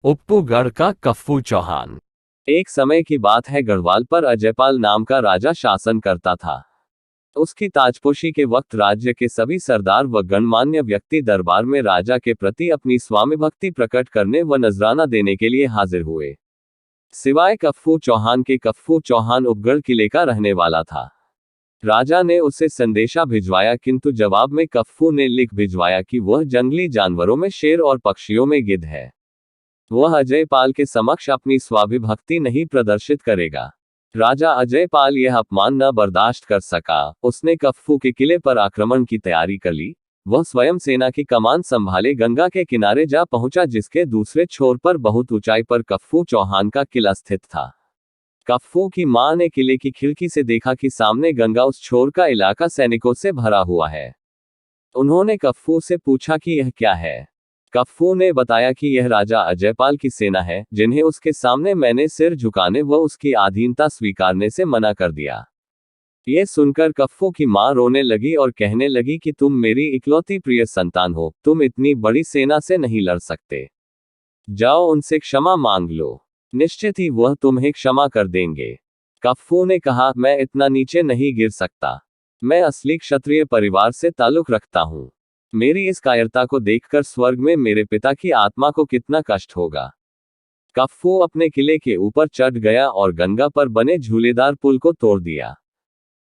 उप्पूगढ़ का कफ्फू चौहान। एक समय की बात है, गढ़वाल पर अजयपाल नाम का राजा शासन करता था। उसकी ताजपोशी के वक्त राज्य के सभी सरदार व गणमान्य व्यक्ति दरबार में राजा के प्रति अपनी स्वामी भक्ति प्रकट करने व नजराना देने के लिए हाजिर हुए। सिवाय कफ्फू चौहान के, कफ्फू चौहान उपगढ़ किले का रहने वाला था। राजा ने उसे संदेशा भिजवाया, किंतु जवाब में कफ्फू ने लिख भिजवाया कि वह जंगली जानवरों में शेर और पक्षियों में गिद्ध है। वह अजयपाल के समक्ष अपनी स्वाभिभक्ति नहीं प्रदर्शित करेगा। राजा अजयपाल यह अपमान न बर्दाश्त कर सका। उसने कफ्फू के किले पर आक्रमण की तैयारी कर ली। वह स्वयं सेना की कमान संभाले गंगा के किनारे जा पहुंचा, जिसके दूसरे छोर पर बहुत ऊंचाई पर कफ्फू चौहान का किला स्थित था। कफ्फू की मां ने किले की खिड़की से देखा कि सामने गंगा उस छोर का इलाका सैनिकों से भरा हुआ है। उन्होंने कफ्फू से पूछा कि यह क्या है। कफ्फू ने बताया कि यह राजा अजयपाल की सेना है, जिन्हें उसके सामने मैंने सिर झुकाने व उसकी अधीनता स्वीकारने से मना कर दिया। यह सुनकर कफ्फू की मां रोने लगी और कहने लगी कि तुम मेरी इकलौती प्रिय संतान हो, तुम इतनी बड़ी सेना से नहीं लड़ सकते। जाओ उनसे क्षमा मांग लो, निश्चित ही वह तुम्हें क्षमा कर देंगे। कफ्फू ने कहा, मैं इतना नीचे नहीं गिर सकता। मैं असली क्षत्रिय परिवार से ताल्लुक रखता हूँ। मेरी इस कायरता को देखकर स्वर्ग में मेरे पिता की आत्मा को कितना कष्ट होगा। कफ्फू अपने किले के ऊपर चढ़ गया और गंगा पर बने झूलेदार पुल को तोड़ दिया।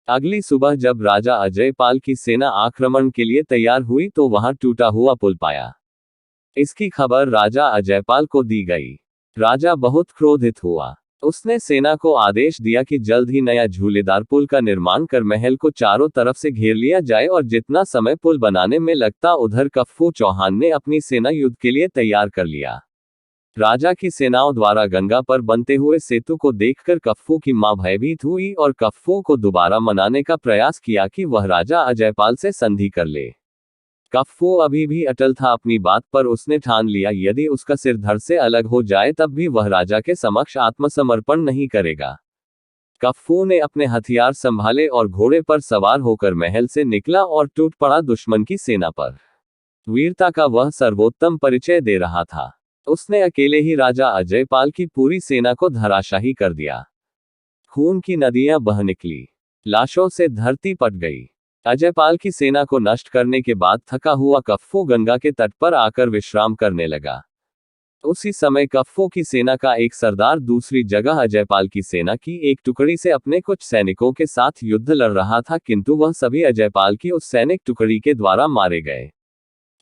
अगली सुबह जब राजा अजयपाल की सेना आक्रमण के लिए तैयार हुई तो वहां टूटा हुआ पुल पाया। इसकी खबर राजा अजयपाल को दी गई। राजा बहुत क्रोधित हुआ। उसने सेना को आदेश दिया कि जल्द ही नया झूलेदार पुल का निर्माण कर महल को चारों तरफ से घेर लिया जाए, और जितना समय पुल बनाने में लगता उधर कफ्फू चौहान ने अपनी सेना युद्ध के लिए तैयार कर लिया। राजा की सेनाओं द्वारा गंगा पर बनते हुए सेतु को देखकर कफ्फू की मां भयभीत हुई और कफ्फू को दोबारा मनाने का प्रयास किया कि वह राजा अजयपाल से संधि कर ले। कफ्फू अभी भी अटल था अपनी बात पर। उसने ठान लिया, यदि उसका सिर धड़ से अलग हो जाए तब भी वह राजा के समक्ष आत्मसमर्पण नहीं करेगा। कफ्फू ने अपने हथियार संभाले और घोड़े पर सवार होकर महल से निकला और टूट पड़ा दुश्मन की सेना पर। वीरता का वह सर्वोत्तम परिचय दे रहा था। उसने अकेले ही राजा अजयपाल की पूरी सेना को धराशाही कर दिया। खून की नदियां बह निकली, लाशों से धरती पट गई। अजयपाल की सेना को नष्ट करने के बाद थका हुआ कफ्फू गंगा के तट पर आकर विश्राम करने लगा। उसी समय कफ्फू की सेना का एक सरदार दूसरी जगह अजयपाल की सेना की एक टुकड़ी से अपने कुछ सैनिकों के साथ युद्ध लड़ रहा था, किंतु वह सभी अजयपाल की उस सैनिक टुकड़ी के द्वारा मारे गए।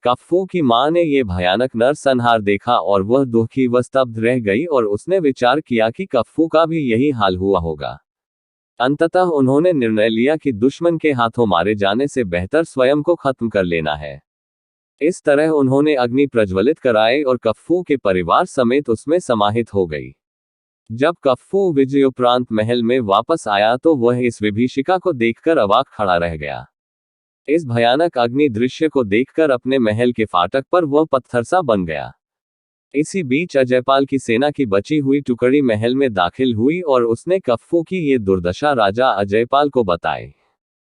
कफ्फू की मां ने यह भयानक नरसंहार देखा और वह दुखी व स्तब्ध रह गई, और उसने विचार किया कि कफ्फू का भी यही हाल हुआ होगा। अंततः उन्होंने निर्णय लिया कि दुश्मन के हाथों मारे जाने से बेहतर स्वयं को खत्म कर लेना है। इस तरह उन्होंने अग्नि प्रज्वलित कराई और कफ्फू के परिवार समेत उसमें समाहित हो गई। जब कफ्फू विजयोपरांत महल में वापस आया तो वह इस विभीषिका को देखकर अवाक खड़ा रह गया। इस भयानक अग्नि दृश्य को देखकर अपने महल के फाटक पर वह पत्थर सा बन गया। इसी बीच अजयपाल की सेना की बची हुई टुकड़ी महल में दाखिल हुई और उसने कफ्फू की ये दुर्दशा राजा अजयपाल को बताई।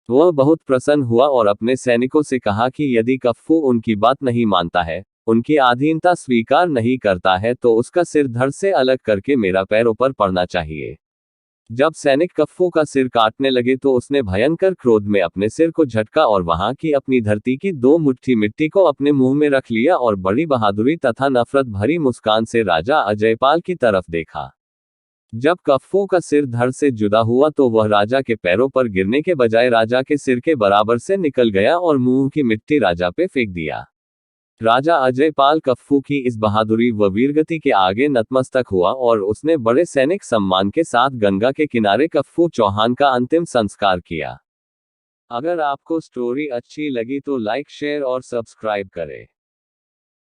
वह बहुत प्रसन्न हुआ और अपने सैनिकों से कहा कि यदि कफ्फू उनकी बात नहीं मानता है, उनकी अधीनता स्वीकार नहीं करता है, तो उसका सिर धड़ से अलग करके मेरा पैरों पर पड़ना चाहिए। जब सैनिक कफ्फू का सिर काटने लगे तो उसने भयंकर क्रोध में अपने सिर को झटका और वहां की अपनी धरती की 2 मुट्ठी मिट्टी को अपने मुंह में रख लिया और बड़ी बहादुरी तथा नफरत भरी मुस्कान से राजा अजयपाल की तरफ देखा। जब कफ्फू का सिर धड़ से जुदा हुआ तो वह राजा के पैरों पर गिरने के बजाय राजा के सिर के बराबर से निकल गया और मुंह की मिट्टी राजा पे फेंक दिया। राजा अजयपाल कफ्फू की इस बहादुरी व वीरगति के आगे नतमस्तक हुआ और उसने बड़े सैनिक सम्मान के साथ गंगा के किनारे कफ्फू चौहान का अंतिम संस्कार किया। अगर आपको स्टोरी अच्छी लगी तो लाइक, शेयर और सब्सक्राइब करें।